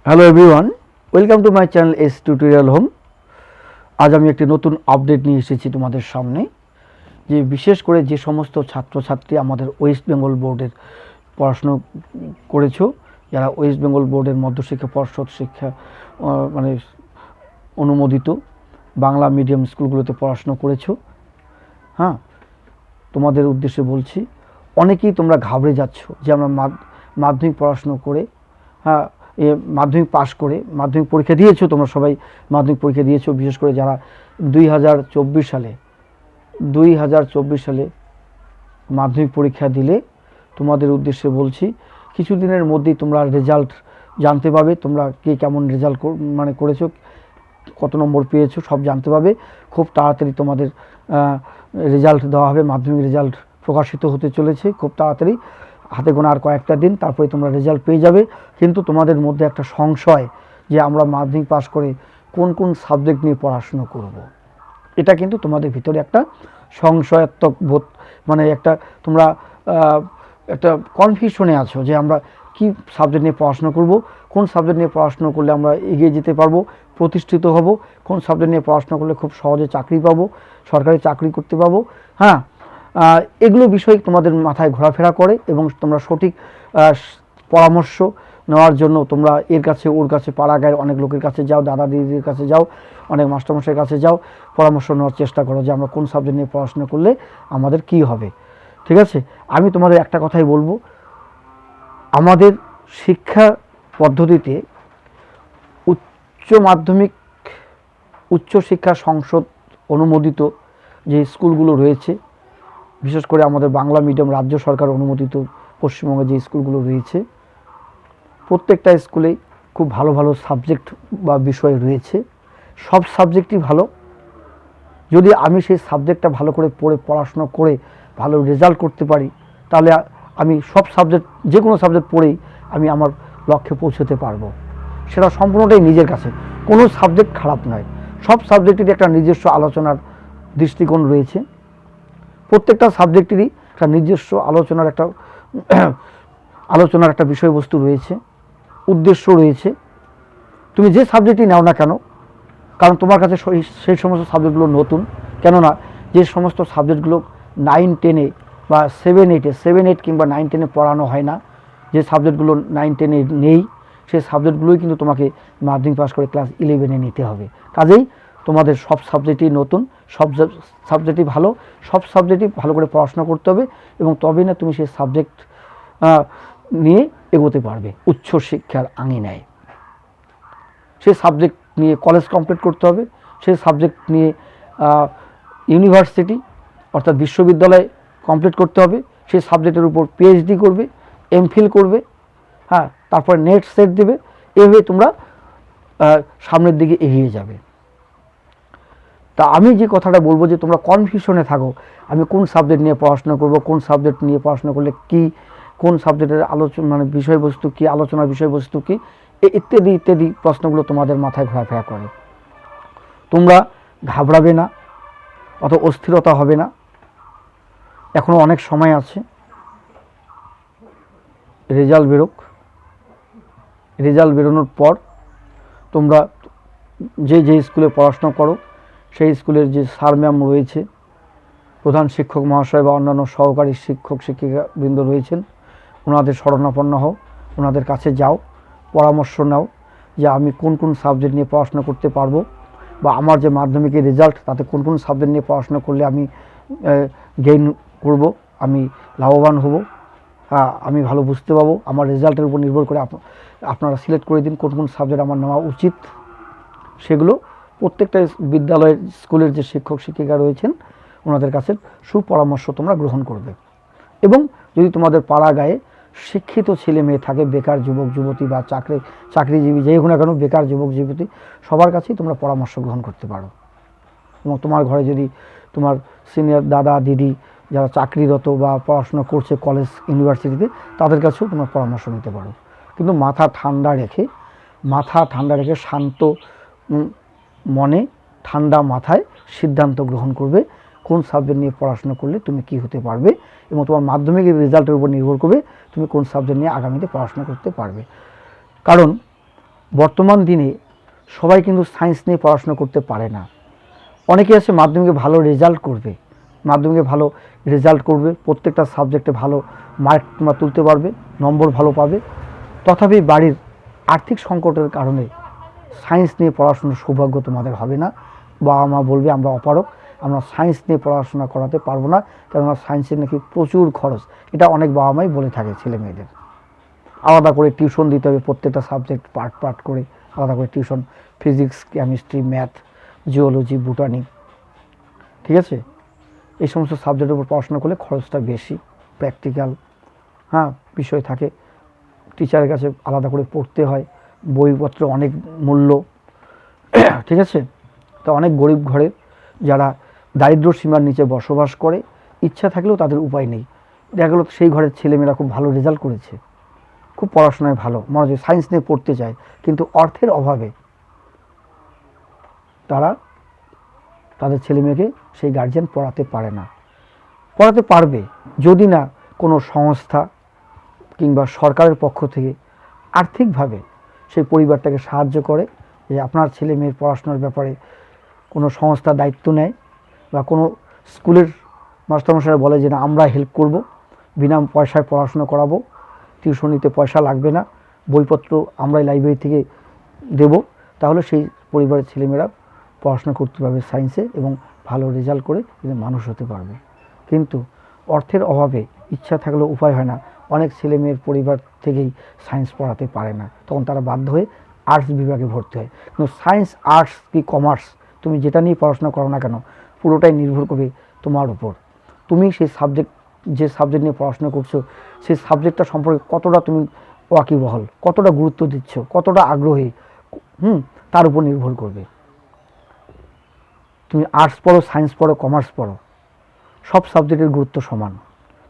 Hello everyone, welcome to my channel S tutorial home. আজ আমি একটি নতুন আপডেট নিয়ে এসেছি তোমাদের সামনে, যে বিশেষ করে যে সমস্ত ছাত্রছাত্রী আমাদের ওয়েস্ট বেঙ্গল বোর্ডের পড়াশুনো করেছো, যারা ওয়েস্ট বেঙ্গল বোর্ডের মধ্যশিক্ষা পর্ষদ শিক্ষা মানে অনুমোদিত বাংলা মিডিয়াম স্কুলগুলোতে পড়াশুনো করেছো, হ্যাঁ, তোমাদের উদ্দেশ্যে বলছি, অনেকেই তোমরা ঘাবড়ে যাচ্ছ যে আমরা মাধ্যমিক পড়াশুনো করে, হ্যাঁ, মাধ্যমিক পাশ করে মাধ্যমিক পরীক্ষা দিয়েছো, তোমরা সবাই মাধ্যমিক পরীক্ষা দিয়েছো। বিশেষ করে যারা 2024 সালে মাধ্যমিক পরীক্ষা দিলে, তোমাদের উদ্দেশ্যে বলছি, কিছুদিনের মধ্যেই তোমরা রেজাল্ট জানতে পাবে। তোমরা কে কেমন রেজাল্ট করেছো, কত নম্বর পেয়েছো, সব জানতে পাবে। খুব তাড়াতাড়ি তোমাদের রেজাল্ট দেওয়া হবে। মাধ্যমিক রেজাল্ট প্রকাশিত হতে চলেছে খুব তাড়াতাড়ি, হাতে গোনা আর কয়েকটা দিন, তারপরে তোমরা রেজাল্ট পেয়ে যাবে। কিন্তু তোমাদের মধ্যে একটা সংশয় যে আমরা মাধ্যমিক পাস করে কোন কোন সাবজেক্ট নিয়ে পড়াশুনো করব, এটা কিন্তু তোমাদের ভিতরে একটা সংশয়াত্মক বোধ, একটা তোমরা একটা কনফিউশনে আছো যে আমরা কি সাবজেক্ট নিয়ে পড়াশোনা করব, কোন সাবজেক্ট নিয়ে পড়াশোনা করলে আমরা এগিয়ে যেতে পারবো, প্রতিষ্ঠিত হব, কোন সাবজেক্ট নিয়ে পড়াশোনা করলে খুব সহজে চাকরি পাবো, সরকারি চাকরি করতে পাবো। হ্যাঁ, এগুলো বিষয় তোমাদের মাথায় ঘোরাফেরা করে এবং তোমরা সঠিক পরামর্শ নেওয়ার জন্য তোমরা এর কাছে ওর কাছে, পাড়া গায়ের অনেক লোকের কাছে যাও, দাদা দিদির কাছে যাও, অনেক মাস্টারমশাইয়ের কাছে যাও, পরামর্শ নেওয়ার চেষ্টা করো যে আমরা কোন সাবজেক্ট নিয়ে পড়াশোনা করলে আমাদের কি হবে। ঠিক আছে, আমি তোমাদের একটা কথাই বলবো, আমাদের শিক্ষা পদ্ধতিতে উচ্চ মাধ্যমিক উচ্চ শিক্ষা সংসদ অনুমোদিত যে স্কুলগুলো রয়েছে, বিশেষ করে আমাদের বাংলা মিডিয়াম রাজ্য সরকার অনুমোদিত পশ্চিমবঙ্গে যে স্কুলগুলো রয়েছে, প্রত্যেকটা স্কুলেই খুব ভালো ভালো সাবজেক্ট বা বিষয় রয়েছে। সব সাবজেক্টই ভালো। যদি আমি সেই সাবজেক্টটা ভালো করে পড়াশোনা করে ভালো রেজাল্ট করতে পারি, তাহলে আমি সব সাবজেক্ট, যে কোনো সাবজেক্ট পড়েই আমি আমার লক্ষ্যে পৌঁছতে পারবো। সেটা সম্পূর্ণটাই নিজের কাছে, কোনো সাবজেক্ট খারাপ নয়। সব সাবজেক্টেরই একটা নিজস্ব আলোচনার দৃষ্টিকোণ রয়েছে, প্রত্যেকটা সাবজেক্টেরই একটা নিজস্ব আলোচনার একটা বিষয়বস্তু রয়েছে, উদ্দেশ্য রয়েছে। তুমি যে সাবজেক্টই নাও না কেন, কারণ তোমার কাছে সেই সমস্ত সাবজেক্টগুলো নতুন, কেননা যে সমস্ত সাবজেক্টগুলো 9, 10 বা 7, 8 কিংবা 9, 10 পড়ানো হয় না, যে সাবজেক্টগুলো 9, 10 নেই, সেই সাবজেক্টগুলোই কিন্তু তোমাকে মাধ্যমিক পাস করে ক্লাস 11 নিতে হবে। কাজেই তোমাদের সব সাবজেক্টই নতুন, সব সাবজেক্টই ভালো, সব সাবজেক্টই ভালো করে পড়াশোনা করতে হবে, এবং তবেই না তুমি সেই সাবজেক্ট নিয়ে এগোতে পারবে উচ্চ শিক্ষার আঙিনায়। সেই সাবজেক্ট নিয়ে কলেজ কমপ্লিট করতে হবে, সেই সাবজেক্ট নিয়ে ইউনিভার্সিটি অর্থাৎ বিশ্ববিদ্যালয় কমপ্লিট করতে হবে, সেই সাবজেক্টের উপর পিএইচডি করবে, এমফিল করবে, হ্যাঁ, তারপরে নেট সেট দেবে। এভাবে তোমরা সামনের দিকে এগিয়ে যাবে। তা আমি যে কথাটা বলবো, যে তোমরা কনফিউশনে থাকো, আমি কোন সাবজেক্ট নিয়ে পড়াশোনা করব, কোন সাবজেক্ট নিয়ে পড়াশোনা করলে কি, কোন সাবজেক্টের আলোচনা বিষয়বস্তু কি, আলোচনার বিষয়বস্তু কি, ইত্যাদি ইত্যাদি প্রশ্নগুলো তোমাদের মাথায় ঘোরাফেরা করে। তোমরা ঘাবড়াবে না, অত অস্থিরতা হবে না, এখনও অনেক সময় আছে। রেজাল্ট বেরোক, রেজাল্ট বেরোনোর পর তোমরা যে স্কুলে পড়াশোনা করো, সেই স্কুলের যে স্যার ম্যাম রয়েছে, প্রধান শিক্ষক মহাশয় বা অন্যান্য সহকারী শিক্ষক শিক্ষিকাবৃন্দ রয়েছেন, ওনাদের শরণাপন্ন হও, ওনাদের কাছে যাও, পরামর্শ নাও যে আমি কোন কোন সাবজেক্ট নিয়ে পড়াশোনা করতে পারবো, বা আমার যে মাধ্যমিকের রেজাল্ট তাতে কোন কোন সাবজেক্ট নিয়ে পড়াশোনা করলে আমি গেইন করব, আমি লাভবান হব, আমি ভালো বুঝতে পারবো। আমার রেজাল্টের উপর নির্ভর করে আপনারা সিলেক্ট করে দিন কোন কোন সাবজেক্ট আমার নেওয়া উচিত। সেগুলো প্রত্যেকটা বিদ্যালয়ের স্কুলের যে শিক্ষক শিক্ষিকা রয়েছেন, ওনাদের কাছে সুপরামর্শ তোমরা গ্রহণ করবে। এবং যদি তোমাদের পাড়া গায়ে শিক্ষিত ছেলে মেয়ে থাকে, বেকার যুবক যুবতী বা চাকরিজীবী যেই হোক না কেন, বেকার যুবক যুবতী সবার কাছেই তোমরা পরামর্শ গ্রহণ করতে পারো। এবং তোমার ঘরে যদি তোমার সিনিয়র দাদা দিদি যারা চাকরিরত বা পড়াশোনা করছে কলেজ ইউনিভার্সিটিতে, তাদের কাছেও তোমরা পরামর্শ নিতে পারো। কিন্তু মাথা ঠান্ডা রেখে শান্ত মনে, ঠান্ডা মাথায় সিদ্ধান্ত গ্রহণ করবে কোন সাবজেক্ট নিয়ে পড়াশোনা করলে তুমি কি হতে পারবে, এবং তোমার মাধ্যমিকের রেজাল্টের উপর নির্ভর করবে তুমি কোন সাবজেক্ট নিয়ে আগামীতে পড়াশোনা করতে পারবে। কারণ বর্তমান দিনে সবাই কিন্তু সায়েন্স নিয়ে পড়াশোনা করতে পারে না। অনেকে আছে মাধ্যমিকে ভালো রেজাল্ট করবে, মাধ্যমিকে ভালো রেজাল্ট করবে, প্রত্যেকটা সাবজেক্টে ভালো মার্ক তোমরা তুলতে পারবে, নম্বর ভালো পাবে, তথাপি বাড়ির আর্থিক সংকটের কারণে সায়েন্স নিয়ে পড়াশোনার সৌভাগ্য তোমাদের হবে না। বাবা মা বলবে আমরা অপারক, আমরা সায়েন্স নিয়ে পড়াশোনা করাতে পারবো না, কেননা সায়েন্সের নাকি প্রচুর খরচ। এটা অনেক বাবা মাই বলে থাকে ছেলে মেয়েদের। আলাদা করে টিউশন দিতে হবে, প্রত্যেকটা সাবজেক্ট পার্ট পার্ট করে আলাদা করে tuition, physics, chemistry, math, geology, botany, ঠিক আছে। এই সমস্ত সাবজেক্টের উপর পড়াশোনা করলে খরচটা বেশি, প্র্যাকটিক্যাল বিষয় থাকে, টিচারের কাছে আলাদা করে পড়তে হয়, বইপত্র অনেক মূল্য, ঠিক আছে। তো অনেক গরিব ঘরে যারা দারিদ্র সীমার নিচে বসবাস করে, ইচ্ছা থাকলেও তাদের উপায় নেই। দেখা গেলো সেই ঘরের ছেলেমেয়েরা খুব ভালো রেজাল্ট করেছে, খুব পড়াশোনায় ভালো, মনোযোগ সায়েন্স নিয়ে পড়তে চায়, কিন্তু অর্থের অভাবে তারা তাদের ছেলেমেয়েকে সেই গার্জিয়ান পড়াতে পারে না। পড়াতে পারবে যদি না কোনো সংস্থা কিংবা সরকারের পক্ষ থেকে আর্থিকভাবে সেই পরিবারটাকে সাহায্য করে, যে আপনার ছেলে মেয়ের পড়াশোনার ব্যাপারে কোনো সংস্থা দায়িত্ব নেয়, বা কোনো স্কুলের মাস্টারমশাইরা বলে যে না আমরা হেল্প করব, বিনা পয়সায় পড়াশোনা করাবো, টিউশনিতে পয়সা লাগবে না, বইপত্র আমরাই লাইব্রেরি থেকে দেব, তাহলে সেই পরিবারের ছেলেমেয়েরা পড়াশোনা করতে পারবে সায়েন্সে এবং ভালো রেজাল্ট করে মানুষ হতে পারবে। কিন্তু অর্থের অভাবে ইচ্ছা থাকলেও উপায় হয় না, অনেক ছেলে মেয়ের পরিবার থেকেই সায়েন্স পড়াতে পারে না, তখন তারা বাধ্য হয়ে আর্টস বিভাগে ভর্তি হয়। কিন্তু সায়েন্স, আর্টস কি কমার্স, তুমি যেটা নিয়ে পড়াশোনা করো না কেন, পুরোটাই নির্ভর করবে তোমার উপর। তুমি সেই সাবজেক্ট, যে সাবজেক্ট নিয়ে পড়াশোনা করছো, সেই সাবজেক্টটা সম্পর্কে কতটা তুমি ওয়াকিবহল, কতটা গুরুত্ব দিচ্ছ, কতটা আগ্রহী, তার উপর নির্ভর করবে। তুমি আর্টস পড়ো, সায়েন্স পড়ো, কমার্স পড়ো, সব সাবজেক্টের গুরুত্ব সমান।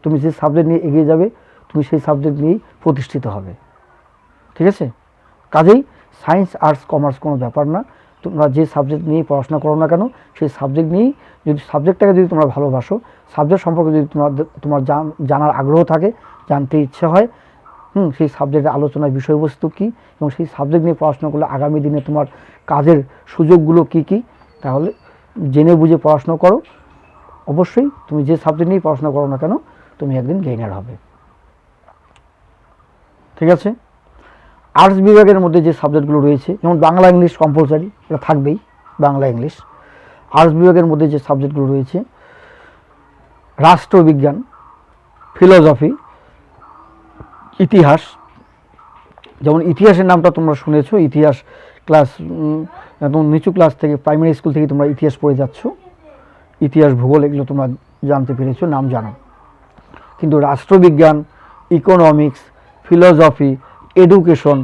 তুমি যে সাবজেক্ট নিয়ে এগিয়ে যাবে, তুমি সেই সাবজেক্ট নিয়েই প্রতিষ্ঠিত হবে, ঠিক আছে। কাজেই সায়েন্স, আর্টস, কমার্স কোনো ব্যাপার না, তোমরা যে সাবজেক্ট নিয়ে পড়াশোনা করো না কেন, সেই সাবজেক্ট নিয়েই, যদি সাবজেক্টটাকে যদি তোমরা ভালোবাসো, সাবজেক্ট সম্পর্কে যদি তোমার জানার আগ্রহ থাকে, জানতে ইচ্ছে হয়, সেই সাবজেক্টের আলোচনার বিষয়বস্তু কী, এবং সেই সাবজেক্ট নিয়ে পড়াশোনা করলে আগামী দিনে তোমার কাজের সুযোগগুলো কী কী, তাহলে জেনে বুঝে পড়াশোনা করো। অবশ্যই তুমি যে সাবজেক্ট নিয়ে পড়াশোনা করো না কেন, তুমি একদিন গেইনার হবে, ঠিক আছে। আর্টস বিভাগের মধ্যে যে সাবজেক্টগুলো রয়েছে, যেমন বাংলা ইংলিশ কম্পালসারি, এটা থাকবেই, বাংলা ইংলিশ। আর্টস বিভাগের মধ্যে যে সাবজেক্টগুলো রয়েছে, রাষ্ট্রবিজ্ঞান, ফিলোসফি, ইতিহাস। যেমন ইতিহাসের নামটা তোমরা শুনেছো, ইতিহাস ক্লাস একদম নিচু ক্লাস থেকে, প্রাইমারি স্কুল থেকে তোমরা ইতিহাস পড়ে যাচ্ছ, ইতিহাস, ভূগোল এগুলো তোমরা জানতে পেরেছো, নাম জানো। কিন্তু রাষ্ট্রবিজ্ঞান, ইকোনমিক্স, ফিলোসফি, এডুকেশন,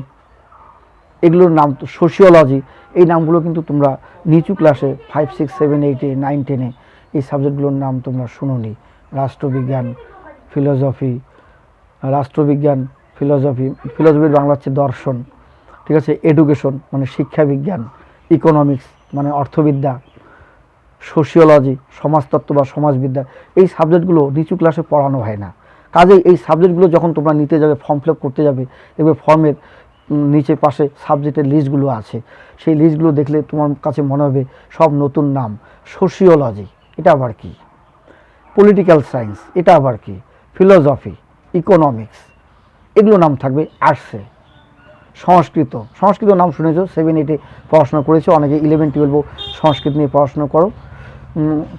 এগুলোর নাম, সোশিওলজি, এই নামগুলো কিন্তু তোমরা নিচু ক্লাসে 5, 6, 7, 8, 9, 10 এই সাবজেক্টগুলোর নাম তোমরা শুনোনি। রাষ্ট্রবিজ্ঞান, ফিলোসফি, রাষ্ট্রবিজ্ঞান, ফিলোসফির বাংলা হচ্ছে দর্শন, ঠিক আছে। এডুকেশন মানে শিক্ষা বিজ্ঞান, ইকোনমিক্স মানে অর্থবিদ্যা, সোশিওলজি সমাজতত্ত্ব বা সমাজবিদ্যা, এই সাবজেক্টগুলো নিচু ক্লাসে পড়ানো হয় না। কাজেই এই সাবজেক্টগুলো যখন তোমরা নিতে যাবে, ফর্ম ফিল আপ করতে যাবে, দেখবে ফর্মের নিচে পাশে সাবজেক্টের লিস্টগুলো আছে, সেই লিস্টগুলো দেখলে তোমার কাছে মনে হবে সব নতুন নাম। সোশিওলজি, এটা আবার কি, পলিটিক্যাল সায়েন্স, এটা আবার কি, ফিলোসফি, ইকোনমিক্স, এগুলো নাম থাকবে আর্টসে। সংস্কৃত নাম শুনেছো, 7, 8 পড়াশোনা করেছো, অনেকে 11, 12 সংস্কৃত নিয়ে পড়াশোনা করো,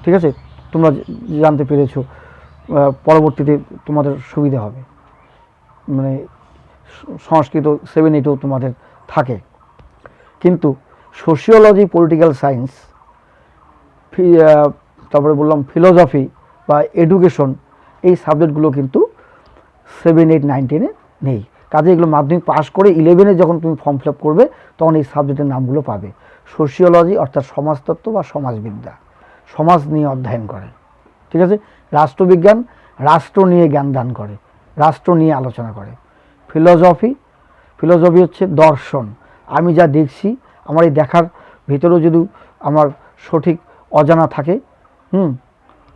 ঠিক আছে। তোমরা জানতে পেরেছো, পরবর্তীতে তোমাদের সুবিধা হবে, মানে সংস্কৃত 7, 8 তোমাদের থাকে। কিন্তু সোশিওলজি, পলিটিক্যাল সায়েন্স, তারপরে বললাম ফিলোসফি বা এডুকেশন, এই সাবজেক্টগুলো কিন্তু 7, 8, 9, 10 নেই। কাজে এগুলো মাধ্যমিক পাস করে 11 যখন তুমি ফর্ম ফিল আপ করবে, তখন এই সাবজেক্টের নামগুলো পাবে। সোশিওলজি অর্থাৎ সমাজতত্ত্ব বা সমাজবিদ্যা, সমাজ নিয়ে অধ্যয়ন করে, ঠিক আছে। রাষ্ট্রবিজ্ঞান রাষ্ট্র নিয়ে জ্ঞান দান করে, রাষ্ট্র নিয়ে আলোচনা করে। ফিলোসফি হচ্ছে দর্শন, আমি যা দেখছি, আমার এই দেখার ভিতরেও যদি আমার সঠিক অজানা থাকে,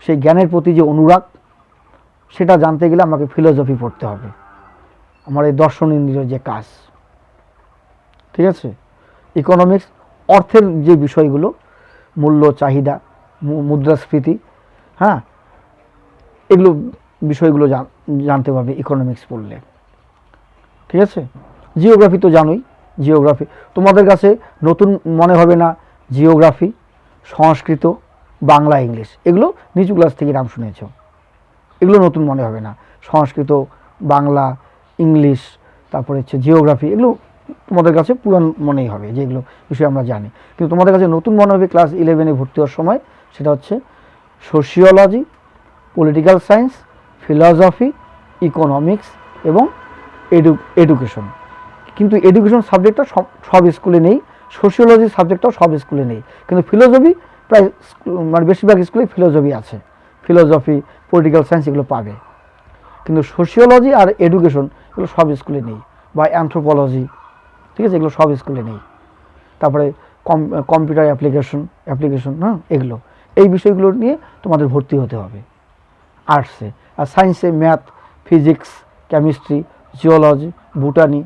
সেই জ্ঞানের প্রতি যে অনুরাগ, সেটা জানতে গেলে আমাকে ফিলোসফি পড়তে হবে, আমার এই দর্শন ইন্দ্রিয় যে কাজ, ঠিক আছে। ইকোনমিক্স, অর্থের যে বিষয়গুলো, মূল্য চাহিদা, মুদ্রাস্ফীতি, হ্যাঁ, এগুলো বিষয়গুলো জানতে পারবে ইকোনমিক্স পড়লে। ঠিক আছে। জিওগ্রাফি তো জানোই, জিওগ্রাফি তোমাদের কাছে নতুন মনে হবে না। জিওগ্রাফি, সংস্কৃত, বাংলা, ইংলিশ, এগুলো নিচু ক্লাস থেকে নাম শুনেছ, এগুলো নতুন মনে হবে না। সংস্কৃত, বাংলা, ইংলিশ, তারপরে হচ্ছে জিওগ্রাফি, এগুলো তোমাদের কাছে পুরান মনেই হবে, যেগুলো বিষয় আমরা জানি। কিন্তু তোমাদের কাছে নতুন মনে হবে ক্লাস 11-এ ভর্তি হওয়ার সময়, সেটা হচ্ছে sociology, political science, philosophy, economics এবং এডুকেশন। কিন্তু এডুকেশন সাবজেক্টটা সব স্কুলে নেই, সোশিওলজি সাবজেক্টটাও সব স্কুলে নেই, কিন্তু ফিলোসফি প্রায় মানে বেশিরভাগ স্কুলে ফিলোসফি আছে, ফিলোসফি, পলিটিক্যাল সায়েন্স এগুলো পাবে। কিন্তু সোশিওলজি আর এডুকেশন এগুলো সব স্কুলে নেই, বা অ্যানথ্রোপোলজি, ঠিক আছে, এগুলো সব স্কুলে নেই। তারপরে কম্পিউটার অ্যাপ্লিকেশন, হ্যাঁ, এগুলো, এই বিষয়গুলো নিয়ে তোমাদের ভর্তি হতে হবে আর্টসে। আর সায়েন্সে math, physics, chemistry, geology, botany,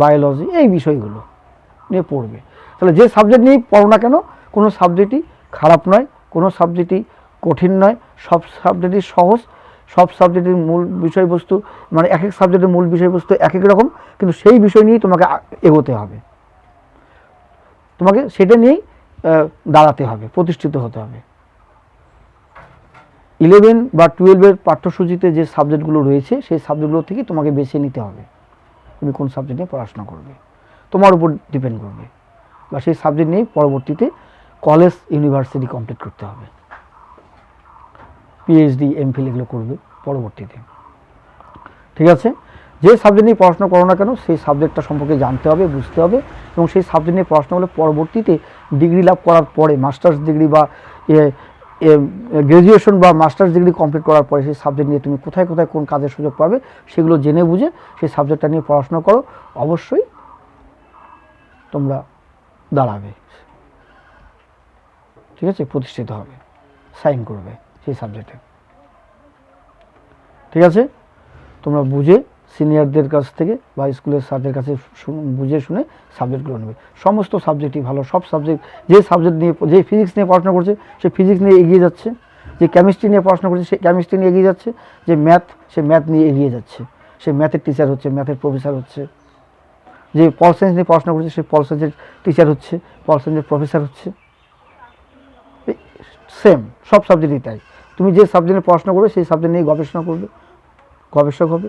biology, এই বিষয়গুলো নিয়ে পড়বে। তাহলে যে সাবজেক্ট নিয়েই পড়ো না কেন, কোনো সাবজেক্টই খারাপ নয়, কোনো সাবজেক্টই কঠিন নয়, সব সাবজেক্টই সহজ। সব সাবজেক্টের মূল বিষয়বস্তু মানে এক এক সাবজেক্টের মূল বিষয়বস্তু এক এক রকম, কিন্তু সেই বিষয় নিয়েই তোমাকে এগোতে হবে, তোমাকে সেটা নিয়েই দাঁড়াতে হবে, প্রতিষ্ঠিত হতে হবে। 11 বা 12-এর পাঠ্যসূচিতে যে সাবজেক্টগুলো রয়েছে সেই সাবজেক্টগুলো থেকে তোমাকে বেছে নিতে হবে তুমি কোন সাবজেক্ট নিয়ে পড়াশোনা করবে, তোমার উপর ডিপেন্ড করবে। বা সেই সাবজেক্ট নিয়েই পরবর্তীতে কলেজ, ইউনিভার্সিটি কমপ্লিট করতে হবে, পিএইচডি, এমফিল এগুলো করবে পরবর্তীতে। ঠিক আছে। যে সাবজেক্ট নিয়ে পড়াশোনা করো না কেন সেই সাবজেক্টটা সম্পর্কে জানতে হবে, বুঝতে হবে, এবং সেই সাবজেক্ট নিয়ে পড়াশোনা করলে পরবর্তীতে ডিগ্রি লাভ করার পরে, মাস্টার্স ডিগ্রি বা গ্র্যাজুয়েশন বা মাস্টার্স ডিগ্রি কমপ্লিট করার পরে সেই সাবজেক্ট নিয়ে তুমি কোথায় কোথায় কোন কাজের সুযোগ পাবে সেগুলো জেনে বুঝে সেই সাবজেক্টটা নিয়ে পড়াশোনা করো, অবশ্যই তোমরা দাঁড়াবে, ঠিক আছে, প্রতিষ্ঠিত হবে, সাইন করবে সেই সাবজেক্টে। ঠিক আছে। তোমরা বুঝে সিনিয়রদের কাছ থেকে বা স্কুলের স্যারদের কাছে বুঝে শুনে সাবজেক্টগুলো নেবে। সমস্ত সাবজেক্টই ভালো, সব সাবজেক্ট, যে সাবজেক্ট নিয়ে, যে ফিজিক্স নিয়ে পড়াশোনা করছে সে ফিজিক্স নিয়ে এগিয়ে যাচ্ছে, যে কেমিস্ট্রি নিয়ে পড়াশোনা করছে সে কেমিস্ট্রি নিয়ে এগিয়ে যাচ্ছে, যে ম্যাথ সে ম্যাথ নিয়ে এগিয়ে যাচ্ছে, সে ম্যাথের টিচার হচ্ছে, ম্যাথের প্রফেসর হচ্ছে, যে পল সায়েন্স নিয়ে পড়াশোনা করছে সে পল সায়েন্সের টিচার হচ্ছে, পল সায়েন্সের প্রফেসর হচ্ছে। সেম সব সাবজেক্টই তাই। তুমি যে সাবজেক্ট নিয়ে পড়াশোনা করবে সেই সাবজেক্ট নিয়ে গবেষণা করবে, গবেষক হবে,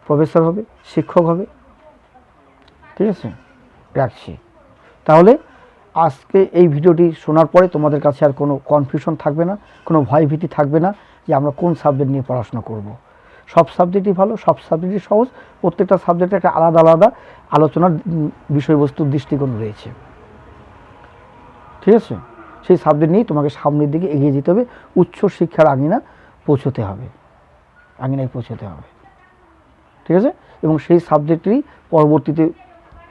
প্রফেসর হবে, শিক্ষক হবে। ঠিক আছে, রাখছি। তাহলে আজকে এই ভিডিওটি শোনার পরে তোমাদের কাছে আর কোনো কনফিউশন থাকবে না, কোনো ভয়ভীতি থাকবে না যে আমরা কোন সাবজেক্ট নিয়ে পড়াশোনা করব। সব সাবজেক্টই ভালো, সব সাবজেক্টই সহজ, প্রত্যেকটা সাবজেক্টে একটা আলাদা আলাদা আলোচনার বিষয়বস্তুর দৃষ্টিকোণ রয়েছে। ঠিক আছে, সেই সাবজেক্ট নিয়েই তোমাকে সামনের দিকে এগিয়ে যেতে হবে, উচ্চ শিক্ষার আঙিনায় পৌঁছতে হবে। ঠিক আছে। এবং সেই সাবজেক্টেরই পরবর্তীতে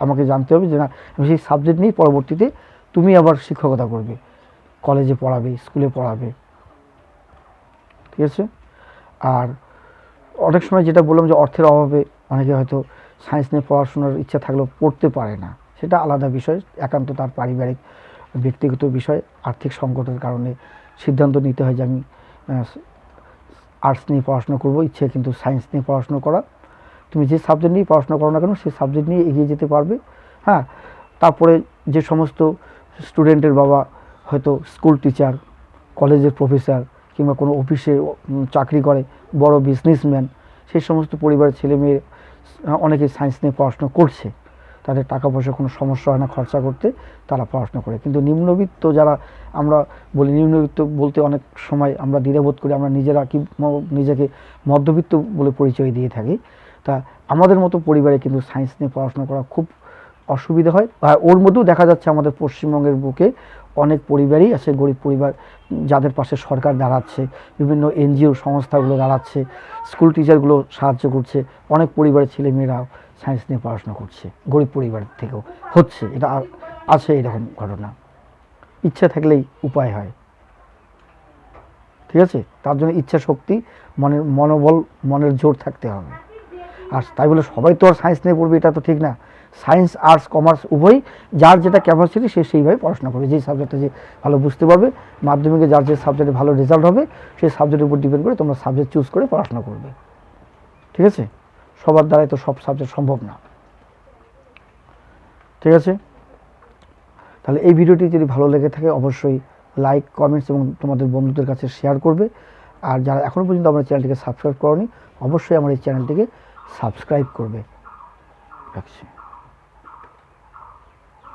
আমাকে জানতে হবে যে না, সেই সাবজেক্ট নিয়েই পরবর্তীতে তুমি আবার শিক্ষকতা করবে, কলেজে পড়াবে, স্কুলে পড়াবে। ঠিক আছে। আর অনেক সময় যেটা বললাম যে অর্থের অভাবে অনেকে হয়তো সায়েন্স নিয়ে পড়াশোনার ইচ্ছা থাকলেও পড়তে পারে না, সেটা আলাদা বিষয়, একান্ত তার পারিবারিক ব্যক্তিগত বিষয়। আর্থিক সংকটের কারণে সিদ্ধান্ত নিতে হয় যে আমি আর্টস নিয়ে পড়াশোনা করবো, ইচ্ছে কিন্তু সায়েন্স নিয়ে পড়াশোনা করা। তুমি যে সাবজেক্ট নিয়ে পড়াশোনা করো না কেন সেই সাবজেক্ট নিয়ে এগিয়ে যেতে পারবে। হ্যাঁ, তারপরে যে সমস্ত স্টুডেন্টের বাবা হয়তো স্কুল টিচার, কলেজের প্রফেসর, কিংবা কোনো অফিসে চাকরি করে, বড় বিজনেসম্যান, সেই সমস্ত পরিবারের ছেলে মেয়ে অনেকে সায়েন্স নিয়ে পড়াশোনা করছে, তাদের টাকা পয়সা কোনো সমস্যা হয় না খরচা করতে, তারা পড়াশোনা করে। কিন্তু নিম্নবিত্ত যারা, আমরা বলি নিম্নবিত্ত বলতে অনেক সময় আমরা দ্বিধাবোধ করি, আমরা নিজেরা কি নিজেকে মধ্যবিত্ত বলে পরিচয় দিয়ে থাকি। তা আমাদের মতো পরিবারে কিন্তু সায়েন্স নিয়ে পড়াশোনা করা খুব অসুবিধা হয়। আর ওর মধ্যেও দেখা যাচ্ছে আমাদের পশ্চিমবঙ্গের বুকে অনেক পরিবারই আছে, গরিব পরিবার, যাদের পাশে সরকার দাঁড়াচ্ছে, বিভিন্ন এনজিও সংস্থাগুলো দাঁড়াচ্ছে, স্কুল টিচারগুলো সাহায্য করছে, অনেক পরিবারের ছেলেমেয়েরাও সায়েন্স নিয়ে পড়াশোনা করছে, গরিব পরিবার থেকেও হচ্ছে, এটা আছে এরকম ঘটনা। ইচ্ছা থাকলেই উপায় হয়। ঠিক আছে, তার জন্য ইচ্ছা শক্তি, মনোবল, মনের জোর থাকতে হবে। আর তাই বলে সবাই তো আর সায়েন্স নিয়ে পড়বে এটা তো ঠিক না। সায়েন্স আর্টস কমার্স উভয়ই, যার যেটা ক্যাপাসিটি সে সেইভাবে পড়াশোনা করবে, যেই সাবজেক্টটা যে ভালো বুঝতে পারবে। মাধ্যমিকে যার যে সাবজেক্টে ভালো রেজাল্ট হবে সেই সাবজেক্টের উপর ডিপেন্ড করে তোমরা সাবজেক্ট চুজ করে পড়াশোনা করবে, ঠিক আছে? সবার দ্বারাই তো সব সাবজেক্ট সম্ভব না, ঠিক আছে? তাহলে এই ভিডিওটি যদি ভালো লেগে থাকে অবশ্যই লাইক, কমেন্টস এবং তোমাদের বন্ধুদের কাছে শেয়ার করবে। আর যারা এখনও পর্যন্ত আমার চ্যানেলটিকে সাবস্ক্রাইব করোনি অবশ্যই আমার এই চ্যানেলটিকে সাবস্ক্রাইব করবে। রাখছি।